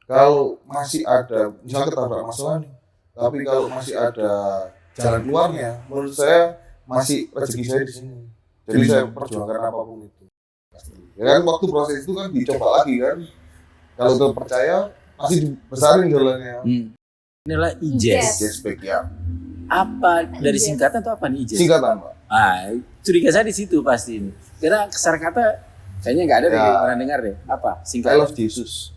Kalau masih ada, misalnya ketabrak masalah nih, tapi kalau masih ada jalan keluarnya, menurut saya masih rezeki saya di sini. Jadi saya perjuangkan apapun itu. Ya kan waktu proses itu kan dicoba lagi kan. Kalau udah percaya pasti dibesarin jalannya. Inilah IJES. Jazzback ya. Apa dari singkatan atau apa nih IJES? Singkatan Pak. Curiga saya di situ pasti ini. Karena kesar kata kayaknya nggak ada deh, pernah dengar deh. Apa I singkatan? love Jesus.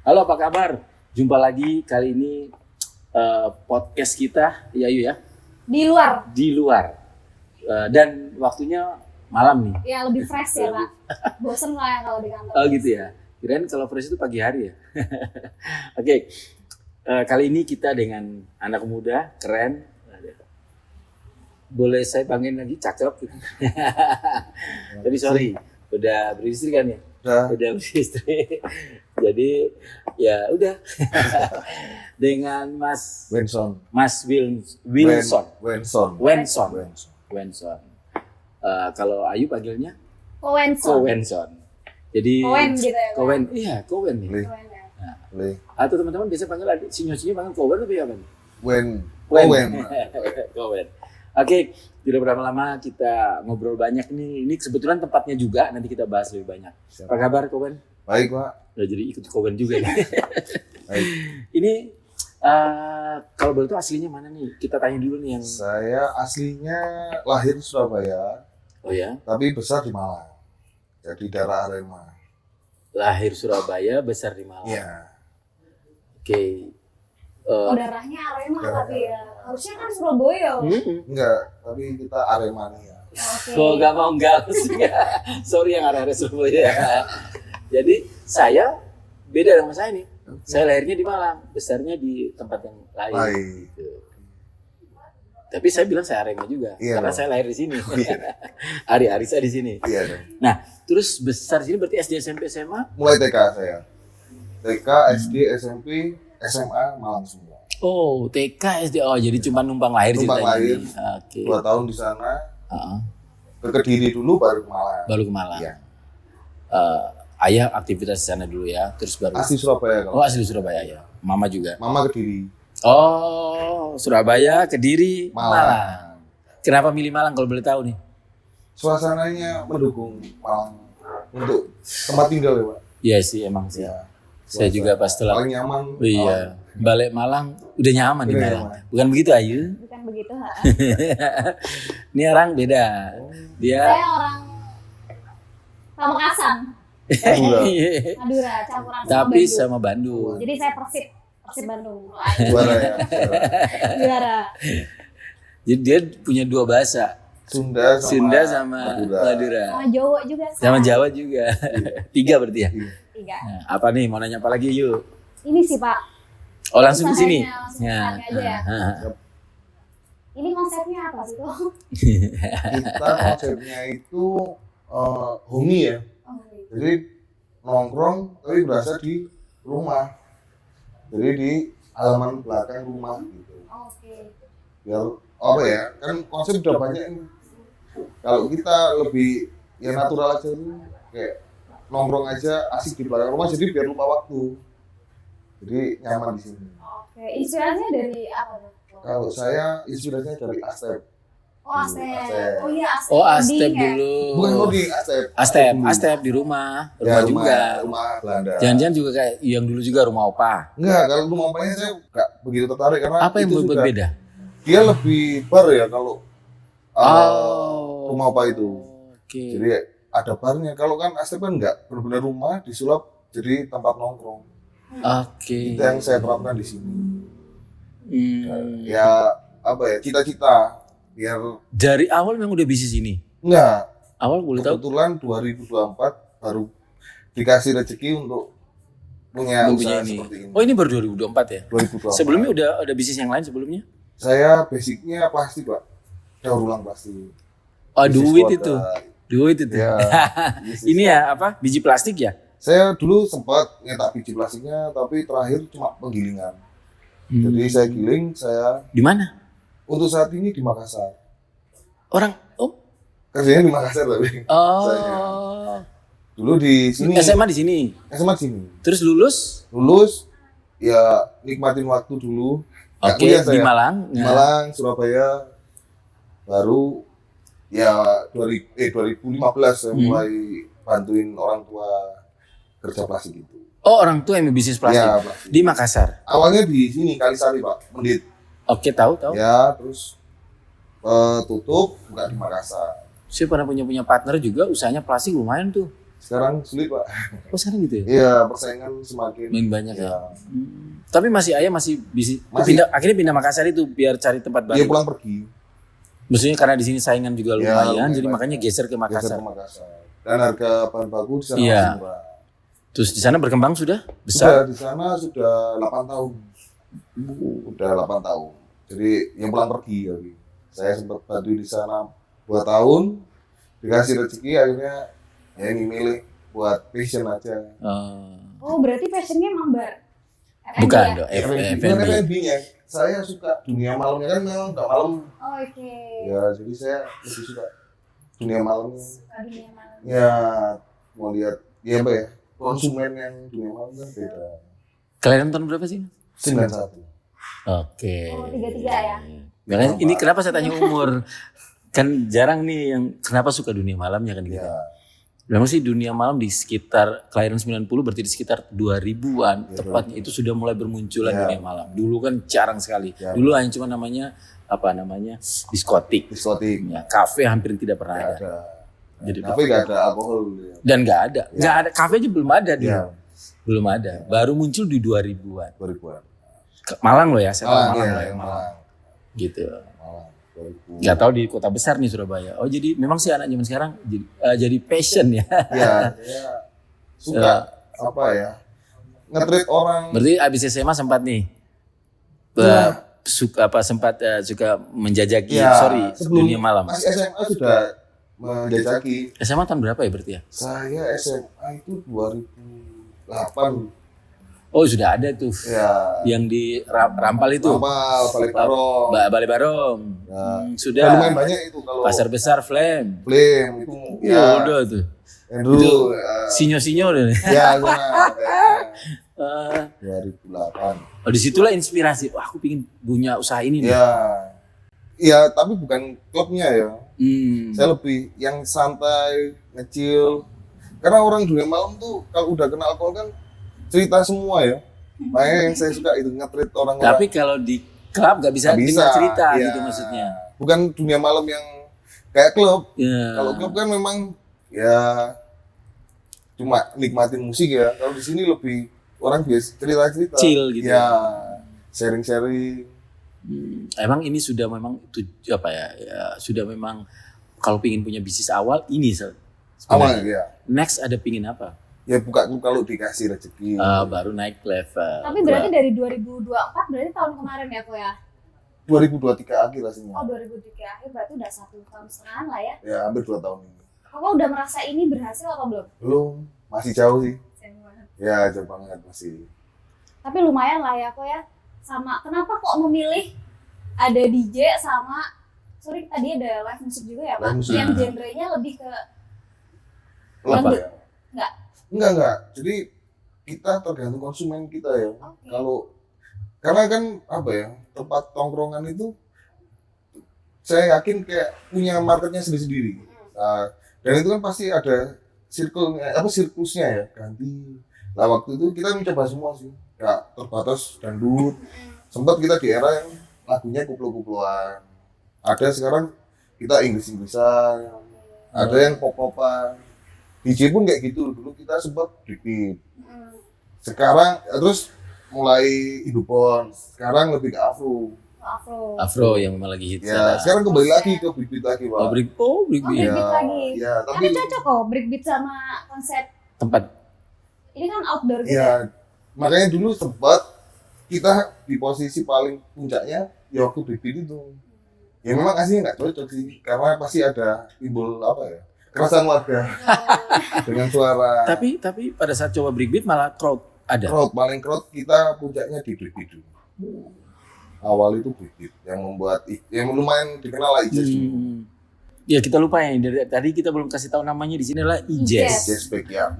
Halo, apa kabar? Jumpa lagi kali ini podcast kita, Yayu ya. Di luar. Dan waktunya malam nih. Ya lebih fresh ya Pak. Bosen lah kalau di kantor. Oh gitu ya. Kirain kalau fresh itu pagi hari ya. Oke. Kali ini kita dengan anak muda keren. Boleh saya panggil lagi cakep. Tapi sorry, udah beristri kan ya? Udah beristri. Jadi ya udah. Dengan Mas Wenson. Kalau Ayu panggilnya Kowenson. Jadi Kowen gitu ya. Kowen, iya Kowen nih. Le. Atau teman-teman biasa panggil sinyo-sinyo panggil Kowen lebih apa nih? Kowen. Oke, tidak berlama-lama kita ngobrol banyak nih. Ini kebetulan tempatnya juga, nanti kita bahas lebih banyak. Apa kabar Kowen? Baik Pak. Nah, jadi ikut Kowen juga nih. Baik. Ini kalau boleh tahu aslinya mana nih? Kita tanya dulu nih yang. Saya aslinya lahir di Surabaya. Oh ya? Tapi besar di Malang. Jadi daerah Arema. Lahir Surabaya, besar di Malang. Iya. Oke. Darahnya Arema tapi ya. Harusnya kan Surabaya. Enggak, tapi kita Arema nih ya. Oke. Kok gak mau enggak? Sorry yang arah-arah Surabaya. Jadi saya beda dengan saya nih. Saya lahirnya di Malang, besarnya di tempat yang lain. Baik. Gitu. Tapi saya bilang saya Arema juga, karena saya lahir di sini. Hari-hari saya di sini. Iya dong. Nah, terus besar sini berarti SD, SMP, SMA? Mulai TK saya. TK, SD, SMP, SMA Malang semua. Oh, TK, SD. Oh, jadi cuma numpang lahir Numpang ceritanya. lahir. Oke. 2 tahun di sana. Ke Kediri dulu baru ke Malang. Baru ke Malang. Iya. Ayah aktivitas di sana dulu ya, terus baru. Asli Surabaya kalau. Oh, asli Surabaya ya. Mama juga. Mama Kediri. Oh, Surabaya, Kediri, Malang. Malang. Kenapa milih Malang kalau boleh tahu nih? Suasananya mendukung Malang untuk tempat tinggal ya Pak. Iya sih, emang sih. Ya. Saya juga pas setelah. Paling nyaman. Iya, balik Malang udah nyaman di Udah Malang. nyaman. Bukan begitu Ayu? Bukan begitu, ha. Ini orang beda. Dia Saya orang Pamekasan, Madura, campuran sama tapi Bandung. sama Bandung. Jadi saya Persib Bandung. Juara ya. Juara. Jadi dia punya dua bahasa. Sunda sama Madura. Madura. Sama Jawa juga. Sama Jawa juga. 3 berarti ya. 3. Nah, apa nih mau nanya apa lagi yuk? Ini sih Pak. Oh langsung ke sini. Langsung ke sana aja ya. Ini konsepnya apa sih tuh? Kita konsepnya itu homi ya. Jadi nongkrong tapi berasa di rumah. Jadi di halaman belakang rumah gitu. Oke. Biar apa ya? Kan konsep udah banyak ini. Kalau kita lebih ya natural aja nih, kayak nongkrong aja asik di belakang rumah jadi biar lupa waktu. Jadi nyaman di sini. Oke. Inspirasinya dari apa tuh? Kalau saya inspirasinya dari Astep. Oh, Astep. Oh iya, Astep. Oh Astep Coding ya? dulu. Bukan coding, Astep. Astep di rumah Ya, juga. Rumah Belanda. Jangan-jangan juga kayak yang dulu juga rumah opa. Enggak, kalau rumah opanya saya enggak begitu tertarik karena Apa yang itu sudah- berbeda? Dia lebih bar ya kalau rumah opa itu. Oke. Jadi ada barnya. Kalau kan Astep kan enggak benar-benar rumah disulap jadi tempat nongkrong. Oke. Itu yang saya terapkan di sini. Hmm. Ya apa ya, cita-cita biar Dari awal memang udah bisnis ini. enggak. Awal boleh tahu? Kebetulan 2024 baru dikasih rezeki untuk punya usaha ini. seperti ini. Oh ini baru 2024 ya? 2024. Sebelumnya udah bisnis yang lain sebelumnya? Saya basicnya plastik Pak, daur ulang plastik. Oh Bisnis duit keluarga. itu. Ya, Ini ya apa? Biji plastik ya? saya dulu sempat nyetak biji plastiknya, tapi terakhir cuma penggilingan. Jadi saya giling, saya Di mana? untuk saat ini di Makassar. Orang Kerjanya di Makassar tapi. Saya. Dulu di sini. SMA di sini. SMA di sini. Terus Lulus ya nikmatin waktu dulu. Nggak oke, kuliah di saya. Malang. Di Malang, Surabaya. Baru ya 2015 saya mulai bantuin orang tua kerja plastik itu. Oh, orang tua yang bisnis plastik. Ya, plastik. Di Makassar. Awalnya di sini Kalisari Pak, Mendit. Oke, tahu. Ya, terus tutup buka di Makassar. Saya pernah punya partner juga, usahanya plastik lumayan tuh. Sekarang sulit Pak. Oh, sekarang gitu ya? Iya, persaingan semakin Main banyak ya. ya. Tapi ayah masih bisnis. Masih. Akhirnya pindah Makassar itu biar cari tempat baru. Dia pulang pergi. Maksudnya karena di sini saingan juga Ya, lumayan, lumayan jadi banyak. makanya geser ke Geser Makassar. ke Makassar. Dan harga bahan baku di sana Iya. masih murah. Terus di sana berkembang sudah Sudah besar. di sana sudah 8 tahun. Udah 8 tahun. Jadi yang pulang pergi lagi. Saya sempat bantu di sana 2 tahun. Dikasih rezeki akhirnya ya ini milih buat passion aja. Oh, berarti passionnya mambar. F&B Bukan ya? dong, Bukan F&B. F&B-nya. Saya suka dunia malamnya kan memang nggak malam. Oh, oke. Ya jadi saya lebih suka dunia malamnya. Suka dunia malam. Ya mau lihat ya apa ya konsumen yang dunia malam kan beda. Kalian tahun berapa sih? 91. Oke. Oh, 33 ya? Makanya ini kenapa saya tanya umur? Kan jarang nih yang kenapa suka dunia malamnya kan gitu. Ya. Memang sih dunia malam di sekitar kelahiran 90 berarti di sekitar 2000-an Ya, tepatnya itu sudah mulai bermunculan Ya. dunia malam. Dulu kan jarang sekali. Ya. Dulu hanya cuma namanya diskotik. Diskotik Ya, kafe hampir tidak pernah nggak ada. ada. Jadi Tapi nggak ada alkohol dulu ya. dan nggak ada kafe aja belum ada dulu. Ya. Belum ada. Baru muncul di 2000-an. 2000-an. Malang loh ya, saya tahu Malang, Malang ya, loh ya, Malang. Malang. Gitu. Malang. 2000. Nggak tahu di kota besar nih Surabaya. Oh jadi memang sih anak zaman sekarang jadi passion ya. Ya, saya suka apa ya nge-treat orang. Berarti abis SMA sempat nih Ya. suka menjajaki Ya, dunia malam. Masih SMA sudah menjajaki. SMA tahun berapa ya berarti ya? Saya SMA itu 2008. Oh sudah ada tuh Ya. yang di Rampal itu. Rampal, Balik Barong. Balai Barong. Ya. Sudah. Ya, lumayan banyak itu kalau Pasar besar Flame. Flame itu. Ya udah tuh. Yang dulu. Itu Ya, Sinyo-sinyo deh. ya sana. Eh, 2008. oh disitulah inspirasi. Wah aku pingin punya usaha ini nih. Ya. Iya, tapi bukan klubnya ya. Hmm. Saya lebih yang santai, ngecil. Karena orang dunia malam tuh kalau udah kena alkohol kan cerita semua ya. Makanya yang saya suka itu nge-treat orang-orang. Tapi kalau di klub gak bisa Nggak dengar cerita ya. gitu maksudnya. Bukan dunia malam yang kayak klub. Ya. Kalau klub kan memang ya cuma nikmatin musik ya. Kalau di sini lebih orang biasa cerita-cerita. Chill gitu. Ya, sharing-sharing. Emang ini sudah memang sudah memang kalau pingin punya bisnis awal ini Awal ya. Next ada pingin apa? Ya buka klub kalau dikasih rezeki. Baru naik level. Tapi berarti dari 2024 berarti tahun kemarin ya, Ko ya? 2023 akhir lah semua. Oh, 2023 akhir berarti udah 1 tahun setengah lah ya. Ya hampir 2 tahun ini. Kakak udah merasa ini berhasil apa belum? Belum, masih jauh sih. Sayang banget. Ya jauh banget masih. Tapi lumayan lah ya, Ko ya. Sama kenapa kok memilih ada DJ sama tadi ada live musik juga ya, Pak? Live musik. Yang genrenya lebih ke Apa Lanjut. ya? Enggak. Enggak. Jadi kita tergantung konsumen kita ya. Oke. Karena kan apa ya, tempat tongkrongan itu saya yakin kayak punya marketnya sendiri-sendiri. Nah, dan itu kan pasti ada sirkusnya ya, ganti. Nah waktu itu kita mencoba semua sih. Ya terbatas dangdut. Sempat kita di era yang lagunya kuplo-kuploan. Ada sekarang kita Inggris-Inggrisan. Ada yang pop-popan. DJ pun kayak gitu. Dulu kita sempat breakbeat. Sekarang terus mulai hidupon. Sekarang lebih ke afro. Afro yang memang lagi hits. Ya, sekarang kembali lagi ke breakbeat lagi, Pak. breakbeat. breakbeat Ya, lagi. ya, Tapi cocok kok breakbeat sama konsep Tempat. ini kan outdoor gitu. ya, makanya dulu sempat kita di posisi paling puncaknya ya waktu breakbeat itu. Ya memang aslinya nggak cocok sih, karena pasti ada timbul apa ya, kerasan warga dengan suara. Tapi pada saat coba breakbeat malah crowd ada. Crowd paling crowd kita puncaknya di breakbeat dulu. awal itu bibit yang membuat yang lumayan dikenal lah Ijes dulu. Ya kita lupa ya, dari tadi kita belum kasih tahu namanya di sini adalah Ijes. Ijes Bag ya.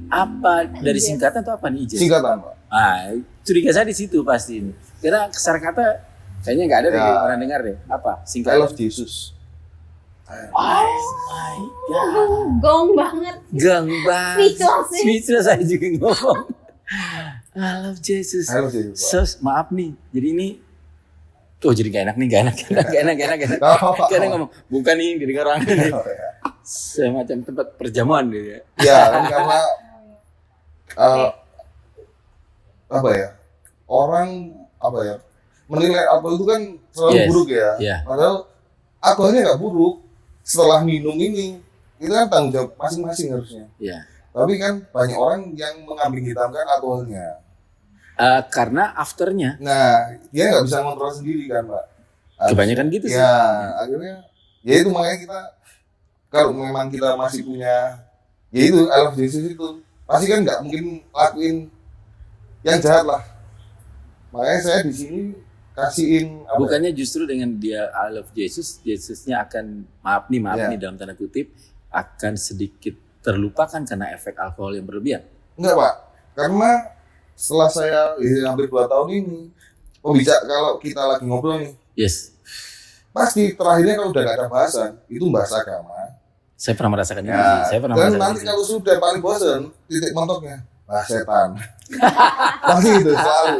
Apa dari Ijes. singkatan atau apa nih Ijes? Singkatan Pak. Ah, curiga saya di situ pasti ini. Karena kesar kata kayaknya nggak ada deh Ya. orang dengar deh. Apa I singkatan? love Jesus. Oh my god. Gong banget. Gang banget. Speechless sih. Speechless saya juga ngomong. I love Jesus. I love Jesus, Pak. Sos, maaf nih. Jadi ini tuh jadi gak enak nih, gak enak. Gak apa-apa. Karena ngomong bukan nih didengar orang ini. Oh, ya. Semacam tempat perjamuan gitu ya. Ya kan karena apa ya, orang apa ya menilai alkohol itu kan selalu Yes. buruk ya. Iya. Padahal alkoholnya nggak buruk. Setelah minum ini itu kan tanggung jawab masing-masing harusnya. Iya. Tapi kan banyak orang yang mengambing hitamkan alkoholnya. Karena afternya Nah dia nggak bisa kontrol sendiri kan Pak. kebanyakan gitu sih. Ya akhirnya ya itu makanya kita kalau memang kita masih punya ya itu I love Jesus itu pasti kan nggak mungkin lakuin yang jahat lah. Makanya saya di sini kasihin apa ya? Bukannya justru dengan dia I love Jesus, Yesusnya akan maaf Ya. nih dalam tanda kutip akan sedikit terlupakan karena efek alkohol yang berlebihan. Enggak Pak, karena setelah saya hampir 2 tahun ini kalau kita lagi ngobrol nih Yes, pasti terakhirnya kalau udah gak ada bahasan itu bahas agama. saya pernah merasakan itu. Ya, Saya pernah dan merasakan nanti itu. kalau sudah paling bosan titik mentoknya bahas setan. Pasti itu selalu.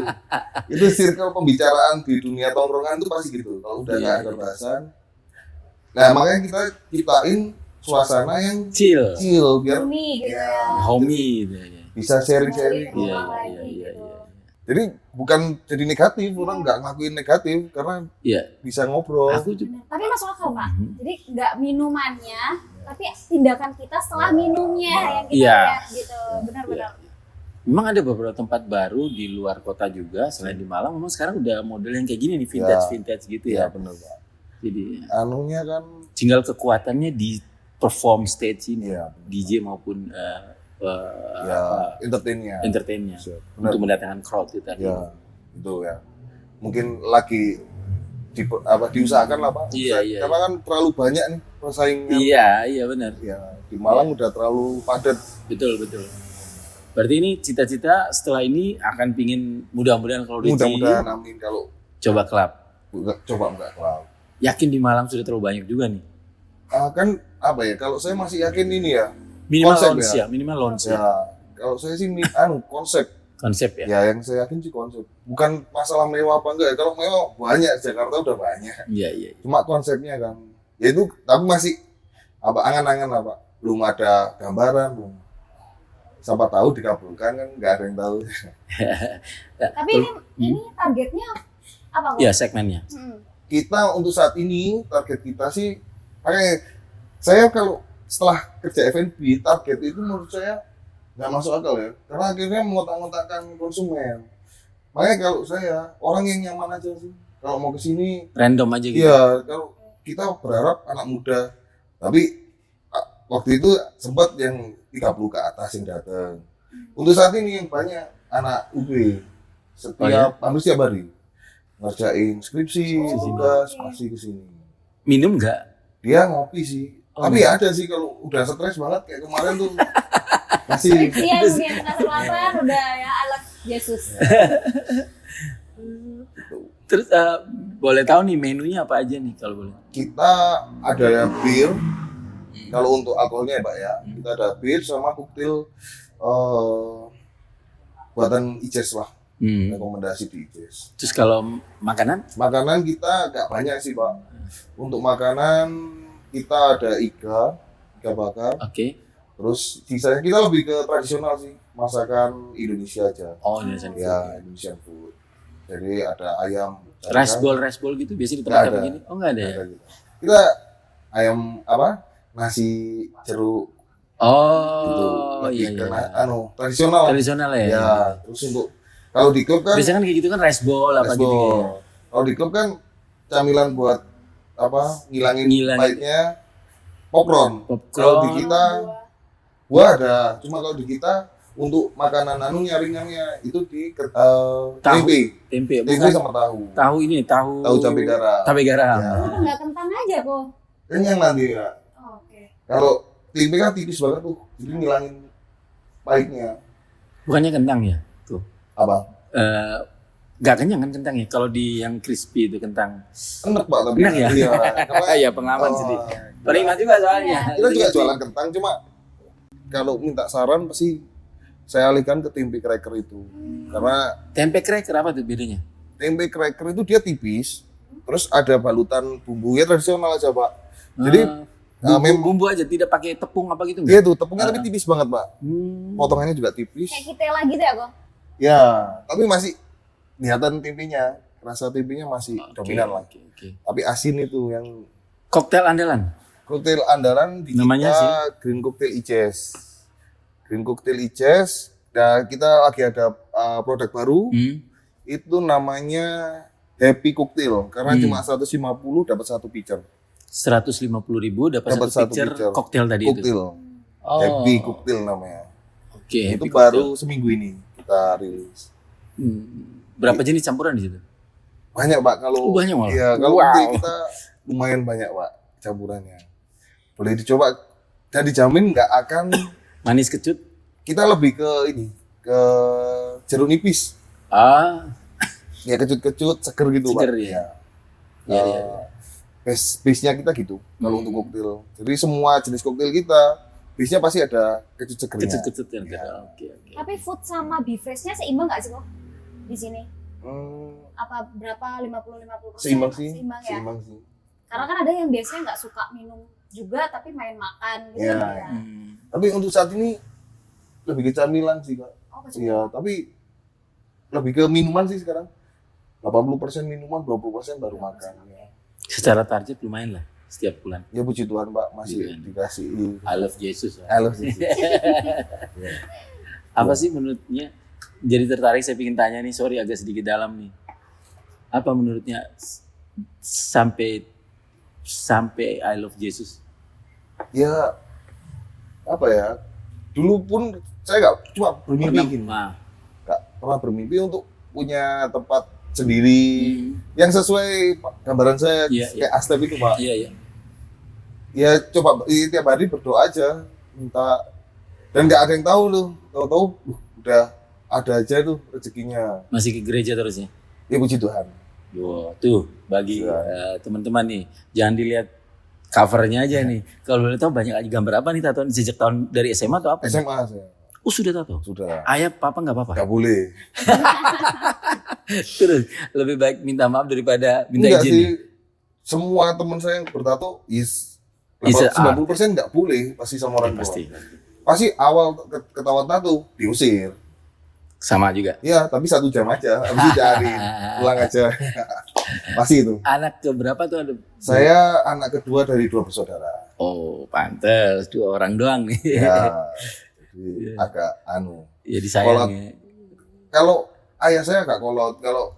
Itu circle pembicaraan di dunia tongkrongan itu pasti gitu. Kalau udah Iya, nggak ada iya. bahasan, nah makanya kita ciptain suasana yang Chill, biar Umi gitu ya. homie gitu ya. bisa sharing-sharing. Iya, Orang iya, lagi iya, gitu. iya. Jadi bukan jadi negatif, orang nggak ngakuin negatif karena Iya, bisa ngobrol. aku juga. Bener. Tapi masuk akal Pak. Mhm. Jadi nggak minumannya, tapi tindakan kita setelah minumnya yang kita Iya. lihat gitu. Benar-benar. Memang ada beberapa tempat baru di luar kota juga selain di Malang. Memang sekarang udah model yang kayak gini nih, vintage gitu Iya ya. benar Pak. Jadi Anunya kan, tinggal kekuatannya di perform stage ini, ya, DJ maupun ya entertainnya. entertainnya Benar. untuk mendatangkan crowd itu tadi. Ya, itu ya. Mungkin lagi diusahakan lah Pak. Iya, iya, Karena kan terlalu banyak nih persaingan. Iya benar. Ya, di Malang udah terlalu padat. Betul. Berarti ini cita-cita setelah ini akan pingin mudah-mudahan kalau udah Mudah-mudahan amin kalau coba klub. coba enggak kelau. Yakin di Malang sudah terlalu banyak juga nih. Kan apa ya? Kalau saya masih yakin ini ya. Minimal Konsep launch ya? ya, minimal launch ya. Ya, kalau saya sih konsep. Konsep ya. Ya, yang saya yakin sih konsep. Bukan masalah mewah apa enggak. Kalau mewah banyak, Jakarta udah banyak. Iya. Cuma konsepnya kan. Ya itu tapi masih angan-angan lah Pak. Belum ada gambaran, belum. Siapa tahu dikabulkan kan nggak ada yang tahu. Tapi ini targetnya apa Kok? Ya segmennya. Kita untuk saat ini target kita sih, makanya saya kalau setelah kerja F&B target itu menurut saya nggak masuk akal ya, karena akhirnya mengotak-ngotakkan konsumen. Makanya kalau saya orang yang nyaman aja sih, kalau mau kesini, Random aja gitu. iya kalau kita berharap anak muda, tapi waktu itu sempat yang 30 ke atas yang datang. Untuk saat ini yang banyak anak UB hampir setiap hari ngerjain skripsi, tugas, pasti kesini. Minum nggak? Dia ngopi sih. Oh, Tapi ada sih kalau udah stres banget kayak kemarin tuh masih Iya, yang kasih lapar udah ya alat Yesus. Terus boleh tahu nih menunya apa aja nih kalau boleh? kita ada ya bir. Kalau untuk alkoholnya ya Pak ya, kita ada bir sama koktail buatan Ijes lah, rekomendasi di Ijes. Terus kalau makanan? Makanan kita nggak banyak sih Pak. Untuk makanan kita ada iga bakar. Oke. Terus sisanya kita lebih ke tradisional sih, masakan Indonesia aja. Oh, Indonesian food. Ya, Indonesian food. Jadi ada ayam. Rice bowl gitu biasa di tempat Nggak kayak ada. begini? Oh nggak ada ya? Ada gitu. Kita ayam nasi jeruk gitu. Oh Lebih iya. ke tradisional. Tradisional ya. Ya, terus untuk kalau di klub kan Biasanya kan kayak gitu kan rice bowl apa gitu. baseball. Kalau di klub kan camilan buat ngilangin pahitnya popcorn. Kalau di kita buah ada, cuma kalau di kita untuk makanan ringannya itu di Tahu. tempe Tempe, tempe bukan sama tahu tahu ini, tahu cabai garam. cabai garam. Ya. Kenapa nggak kentang aja kok? Kenyang nanti ya. Oh, oke. Kalau tempe kan tipis banget tuh, jadi ngilangin pahitnya. Bukannya kentang ya? Tuh. Apa? Nggak kenyang kan kentang ya? Kalau di yang crispy itu kentang. Enak Pak, tapi Enak ya? Iya. Karena- Ya pengalaman Oh, sedih. Pernah juga soalnya. Kita juga jualan kentang, cuma kalau minta saran pasti saya alihkan ke tempe cracker itu. Karena Tempe cracker apa tuh bedanya? tempe cracker itu dia tipis, terus ada balutan bumbunya tradisional aja Pak. Jadi Bumbu aja, tidak pakai tepung apa gitu dia nggak? tuh tepungnya tapi tipis banget Pak. Potongannya juga tipis. Kayak kitela gitu ya kok? Ya, tapi masih kelihatan tempenya, rasa tempenya masih dominan lah. Oke. Tapi asin itu yang Koktail andalan. koktail andalan di Namanya kita sih? Green Cocktail Ices. Green Cocktail Ices. Dan kita lagi ada produk baru. Itu namanya Happy Cocktail karena cuma 150 dapat satu pitcher. 150.000 dapat Dapat satu satu pitcher pitcher. koktail tadi itu. Cocktail. Oh. Happy Cocktail namanya. Oke. Itu Happy baru Cocktail. seminggu ini kita rilis. Berapa jenis campuran di situ? Banyak Pak kalau Banyak malah. Iya, kalau Wow. cocktail kita lumayan banyak Pak campurannya. Boleh dicoba dan dijamin nggak akan Manis kecut. kita lebih ke ini ke jeruk nipis. Ya kecut-kecut, seger gitu Seger, Pak. ya. Iya, iya. Base-nya kita gitu kalau untuk koktail. Jadi semua jenis koktail kita base-nya pasti ada kecut segernya. Kecut-kecut ya. Iya. Oke. Tapi food sama beverage-nya seimbang nggak sih kok di sini? Hmm, Apa berapa 50-50%? seimbang sih. Seimbang ya. Seimbang sih. Karena kan ada yang biasanya nggak suka minum juga tapi main makan gitu Iya. ya. Tapi untuk saat ini lebih ke camilan sih Kak. Oh, Iya, tapi lebih ke minuman sih sekarang. 80% minuman, 20% baru makan. Ya. Secara target lumayan lah setiap bulan. Ya puji Tuhan Pak, masih Iya. dikasih. I love Jesus. I love you. Apa sih menurutnya? Jadi tertarik saya ingin tanya nih, sorry agak sedikit dalam nih. Apa menurutnya sampai I love Jesus? Ya apa ya? Dulu pun saya nggak cuma bermimpi gini. Nggak pernah bermimpi untuk punya tempat sendiri yang sesuai gambaran saya Iya, kayak Astep itu Pak. Iya, iya. Ya coba tiap hari berdoa aja minta dan nggak ada yang tahu loh. Tahu-tahu udah ada aja tuh rezekinya. Masih ke gereja terus ya? Ya puji Tuhan. Wow, tuh bagi Iya. teman-teman nih, jangan dilihat covernya aja nih. Kalau boleh tahu banyak gambar apa nih tato sejak tahun dari SMA atau apa? SMA saya Oh sudah tato? sudah. Ayah papa nggak apa-apa? Nggak boleh. Terus lebih baik minta maaf daripada minta Enggak izin. sih. Ya? Semua teman saya yang bertato Is a 90% nggak boleh pasti sama orang tua. Pasti awal ketahuan tato diusir. Sama juga. Ya, tapi 1 jam aja, habis itu cari, pulang aja. Pasti itu. Anak keberapa tuh ada? Saya anak kedua dari 2 bersaudara. Oh, pantes 2 orang doang nih. Ya, jadi agak anu. Ya disayangi. Kalau ayah saya nggak kolot, kalau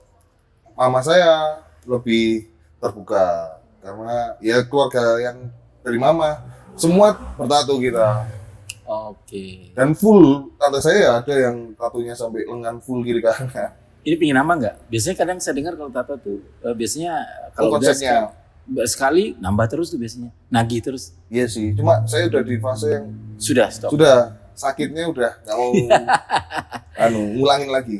mama saya lebih terbuka. Karena ya keluarga yang dari mama, semua bertato kita. Oke. Dan full, tante saya ada yang tatonya sampai lengan full kiri kanan. Ini pingin nambah nggak? Biasanya kadang saya dengar kalau tato tuh biasanya kalau udah Konsepnya. sekali nambah terus tuh biasanya, nagih terus. Iya sih, cuma saya udah di fase yang Sudah stop. sudah sakitnya udah nggak mau ngulangin lagi.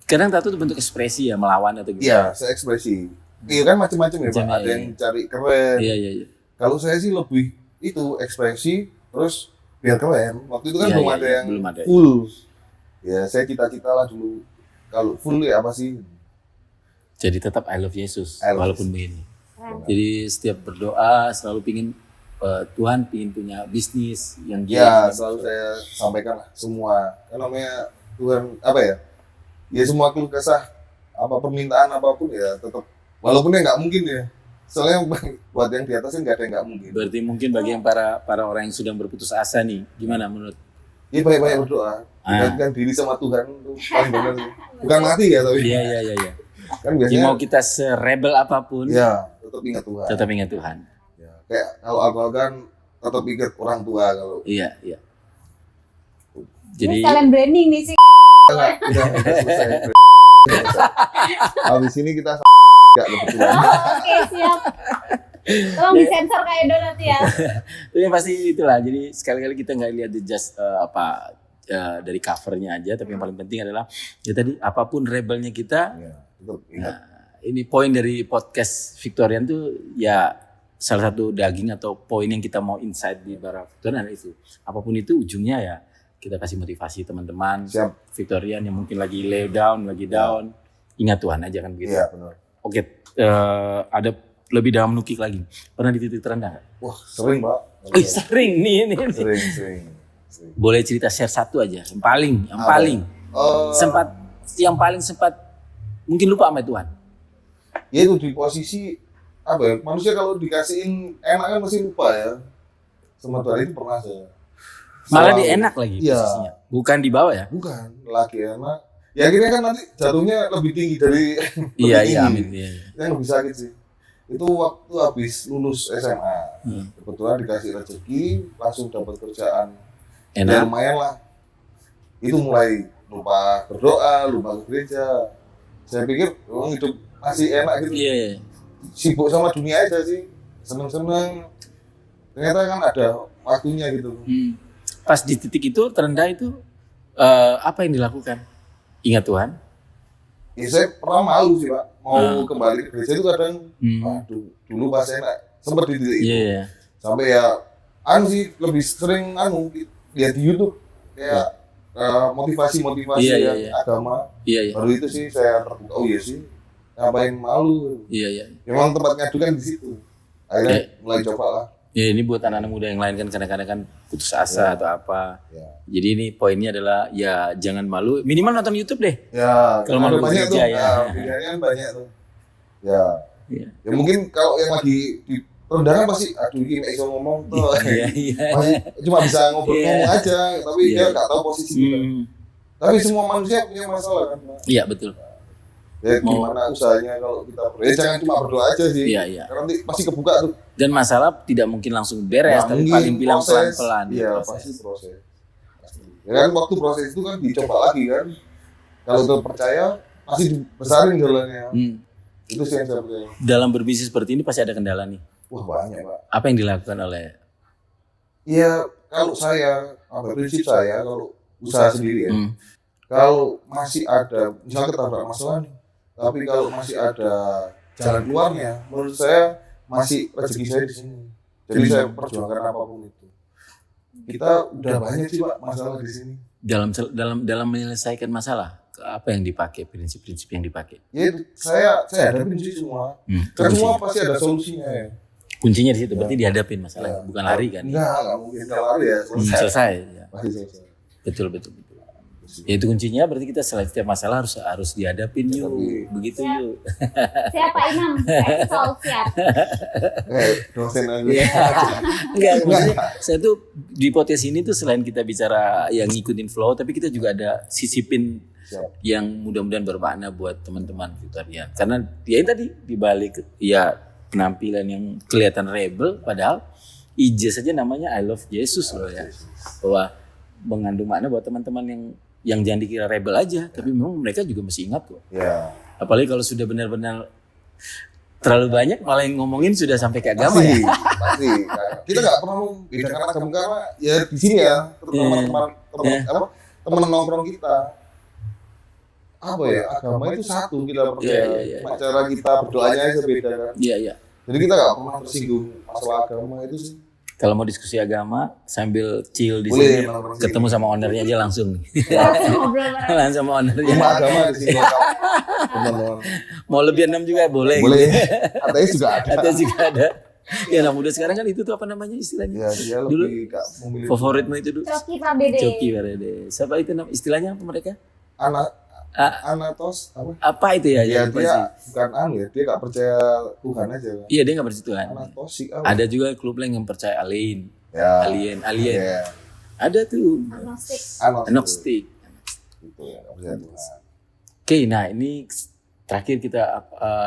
Kadang tato itu bentuk ekspresi ya, melawan atau gitu. Iya, saya ekspresi. Iya kan macam-macam ya Pak. Macam, Ada iya. yang cari keren. Iya. Kalau saya sih lebih itu ekspresi terus biar keren. Waktu itu kan Iya, belum iya, ada iya, yang belum ada. full. Ya saya cita-cita lah dulu. Kalau full ya apa sih? Jadi tetap I love Jesus I love walaupun begini. Keren. Jadi setiap berdoa selalu pingin Tuhan pingin punya bisnis yang Ya dia selalu saya sampaikan lah semua. Kan namanya Tuhan apa ya? Ya semua keluh kesah apa permintaan apapun ya tetap walaupun ya nggak mungkin ya. Soalnya buat yang di atas nggak ada yang nggak mungkin. berarti mungkin bagi yang para orang yang sedang berputus asa nih, gimana menurut? Ini banyak-banyak berdoa. Dekatkan diri sama Tuhan itu paling benar sih. Bukan mati ya tapi. Iya. Kan Jadi biasanya mau kita serebel apapun, ya tetap ingat Tuhan. tetap ingat Tuhan. Ya, kayak kalau alkohol kan tetap ingat orang tua kalau Iya. Jadi Ini sekalian branding nih sih. Udah selesai. Habis ini kita enggak kebetulan. Oke, siap. Tolong disensor Kak Edo nanti ya. Tapi pasti itulah. Jadi sekali-kali kita nggak lihat just dari covernya aja, tapi yang paling penting adalah ya tadi apapun rebelnya kita. Ya, tetap ingat. Ini poin dari podcast Victorian tuh ya salah satu daging atau poin yang kita mau insight di Bara Victorian itu. Apapun itu ujungnya ya kita kasih motivasi teman-teman Siap. Victorian yang mungkin lagi lay down, lagi down. Ingat Tuhan aja kan begitu. Iya, benar. Oke, ada lebih dalam nukik lagi. Pernah di titik terendah nggak? Wah, sering, Pak. Sering nih ini. Sering. Boleh cerita share satu aja, yang paling sempat mungkin lupa sama Tuhan. Ya itu di posisi apa ya? Manusia kalau dikasihin enak kan masih lupa ya. Sama Tuhan itu pernah saya. Malah Selalu. di enak lagi Iya. posisinya. Bukan di bawah ya? Bukan, lagi enak. Ya akhirnya kan nanti jatuhnya lebih tinggi dari Iya, lebih iya, tinggi. amin. Iya. Yang lebih sakit sih. Itu waktu habis lulus SMA. Kebetulan dikasih rezeki, langsung dapat kerjaan. Ya Enak. lumayan lah. Itu mulai lupa berdoa, lupa ke gereja. Saya pikir hidup masih enak gitu. Iya, iya. Sibuk sama dunia aja sih. Seneng-seneng. Ternyata kan ada waktunya gitu. Pas di titik itu terendah itu apa yang dilakukan? Ingat Tuhan? Ya saya pernah malu sih Pak. Mau kembali ke gereja itu kadang, waduh, dulu pas enak. Sempet di titik itu. Iya. Sampai ya, sih lebih sering lihat di YouTube. Kayak motivasi-motivasi Iya, yang iya. agama. Iya. Baru itu sih saya terbuka, oh iya sih. Ngapain malu. Iya. Memang tempat ngadu kan di situ. Akhirnya mulai coba lah. Ya ini buat anak-anak muda yang lain kan kadang-kadang kan putus asa atau apa. Ya. Jadi ini poinnya adalah ya jangan malu. Minimal nonton YouTube deh. Ya, Kalau ada malu banyak tuh. gereja, ya. Bedanya kan banyak tuh. Ya. Iya. Ya mungkin kalau yang lagi di rendahan pasti aduh ini nggak bisa ngomong tuh. Iya. Masih cuma bisa ngomong aja, tapi Iya. dia nggak tahu posisi kita. Tapi semua manusia punya masalah kan, Pak. Iya betul. Ya gimana usahanya kalau kita berdoa, ya jangan cuma berdoa aja sih. Iya. Karena nanti pasti kebuka tuh. Dan masalah tidak mungkin langsung beres, Nggak tapi mungkin, paling bilang proses. pelan-pelan. Iya, proses. pasti proses. Ya kan waktu proses itu kan dicoba lagi kan. Kalau udah percaya pasti dibesarin jalannya. Itu sih yang saya percaya. Dalam berbisnis seperti ini pasti ada kendala nih. Wah banyak Pak. Apa yang dilakukan oleh? Iya, kalau saya, prinsip saya kalau usaha sendiri ya, kalau masih ada, misalnya ketabrak masalah nih, tapi kalau masih ada jalan keluarnya, menurut saya masih rezeki saya di sini. Jadi saya perjuangkan apapun itu. Kita udah banyak sih Pak masalah di sini. Dalam menyelesaikan masalah, apa yang dipakai, prinsip-prinsip yang dipakai? Ya saya hadapin sih semua. Kan semua pasti ada solusinya ya. Kuncinya di situ, berarti dihadapin masalah, bukan lari kan? Enggak mungkin kalau lari ya Selesai. Ya. Pasti selesai. Betul. Ya itu kuncinya berarti kita setiap masalah harus dihadapin yuk, begitu Siap. yuk. Siapa Imam? Saya selalu siap. Dosen aja. Iya. Enggak, maksudnya saya tuh di podcast ini tuh selain kita bicara yang ngikutin flow, tapi kita juga ada sisipin Siap. yang mudah-mudahan bermakna buat teman-teman Victorian. Karena ya ini tadi dibalik ya penampilan yang kelihatan rebel, padahal IJ saja namanya I Love Jesus loh ya. Bahwa mengandung makna buat teman-teman yang jangan dikira rebel aja, tapi memang mereka juga masih ingat kok. Ya. Apalagi kalau sudah benar-benar terlalu banyak malah yang ngomongin sudah sampai ke agama Pasti, ya. pasti. Kita nggak pernah membedakan agama karena ya di sini ya, terutama teman nongkrong kita. Apa ya, agama itu satu kita percaya. Iya. Cuma cara kita berdoanya aja beda kan. Iya. Jadi kita nggak pernah tersinggung masalah agama itu sih. Kalau mau diskusi agama sambil chill di Boleh, sini, nongkrong ketemu sama ownernya aja langsung. Langsung ngobrol bareng. Langsung sama ownernya. Cuma agama di sini teman-teman. Mau lebih 6 juga boleh. Boleh. Gitu. Ateis juga ada. Ateis juga ada. Ya anak muda sekarang kan itu tuh apa namanya istilahnya? Ya, dia Dulu lebih nggak memilih favoritmu itu dulu. Coki Pardede. Coki Pardede. Siapa itu istilahnya apa mereka? anatos apa? Apa itu ya? Ya Lupa dia sih. bukan ya, dia nggak percaya Tuhan aja. Kan? Iya dia nggak bersentuhan. Anatosik apa? Ada juga klub lain yang percaya alien. Ya. Alien. Ya. Ada tuh. Agnostik. Agnostik. Gitu ya, nggak percaya Tuhan. Oke, nah ini terakhir kita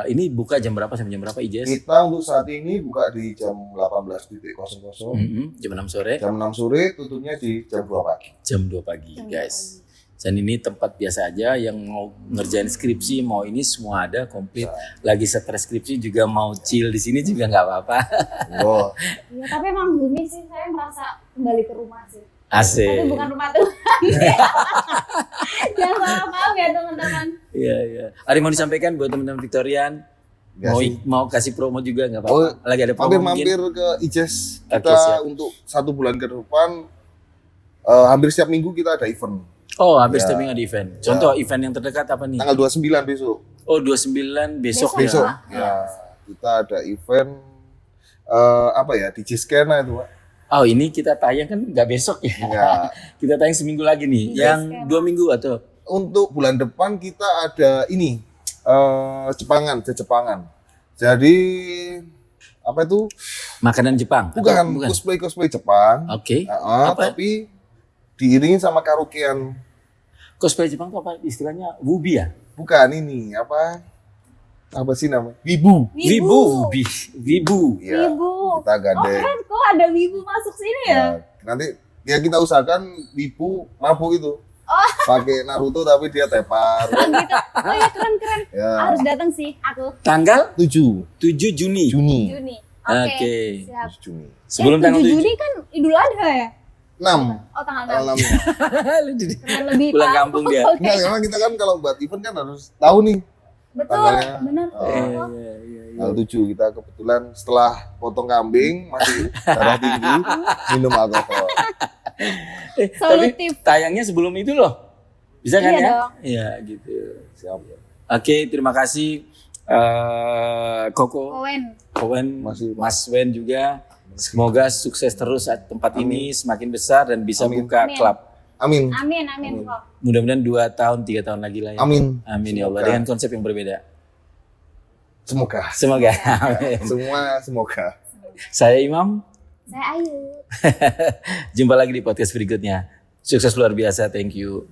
ini buka jam berapa sampai jam berapa IJS? Kita untuk saat ini buka di jam 18.00, Jam 6 sore. jam 6 sore, tutupnya di jam 2 pagi. Jam 2 pagi, guys. Dan ini tempat biasa aja yang mau ngerjain skripsi, mau ini semua ada komplit. Lagi stres skripsi juga mau chill di sini juga nggak apa-apa. Oh, Ya, tapi emang booming sih, saya merasa kembali ke rumah sih. Asik. Tapi bukan rumah Tuhan. Jangan salah paham ya teman-teman. Iya, iya. Ada yang mau disampaikan buat teman-teman Victorian? enggak Mau sih. mau kasih promo juga nggak apa-apa. Oh, Lagi ada promo Mampir-mampir mungkin? ke IJS Oke, kita siap. untuk 1 bulan ke depan. Hampir setiap minggu kita ada event. Oh, hampir Ya. setiap minggu ada event. Contoh event yang terdekat apa nih? Tanggal 29 besok. Oh, 29 besok ya. Besok. Ya. Ya, kita ada event apa ya? DJ Skena itu, Pak. Oh, ini kita tayang kan nggak besok ya. Enggak. Kita tayang seminggu lagi nih. Iya, Yang skema. 2 minggu atau Untuk bulan depan kita ada ini Jepangan. Jadi apa itu? makanan Jepang? Atau Bukan cosplay Jepang. Oke. Apa? Tapi diiringi sama karaokean. Cosplay Jepang itu apa istilahnya? Wubi ya? Bukan ini apa? Apa sih namanya? Wibu. Wibu. Wibu. Ya, Wibu. kita Oh gandeng. keren, kok ada wibu masuk sini ya? Ya, nanti ya kita usahakan Wibu mabuk itu. Oh. Pakai Naruto tapi dia tepar. Oh gitu. Oh ya keren. Ya. Harus datang sih aku. Tanggal 7 7 Juni. Juni. Juni. Oke. Siap. 7 Juni. Sebelum tanggal 7 7. Juni kan Idul Adha ya? 6. Oh tanggal Tanggal 6. 6. Keren lebih Pulang tahu. kampung dia. Oke. Enggak, memang kita kan kalau buat event kan harus tahu nih. Betul, Tanggalnya. benar. Oh. Iya. Tanggal 7 kita kebetulan setelah potong kambing masih darah tinggi minum alkohol. Tapi Solutif. tayangnya sebelum itu loh. Bisa kan Iya ya? dong. Iya gitu. Siap. Oke, terima kasih Koko, Owen. Masih. Mas Wen juga. Semoga sukses terus saat tempat ini semakin besar dan bisa Amin. buka Amin. klub. Amin. Amin kok. Mudah-mudahan 2 tahun, 3 tahun lagi lah ya. Amin. Amin ya Allah. Semoga. Dengan konsep yang berbeda. Semoga. Semoga. Amin. Semua semoga. Saya Imam. Saya Ayu. Jumpa lagi di podcast berikutnya. Sukses luar biasa. Thank you.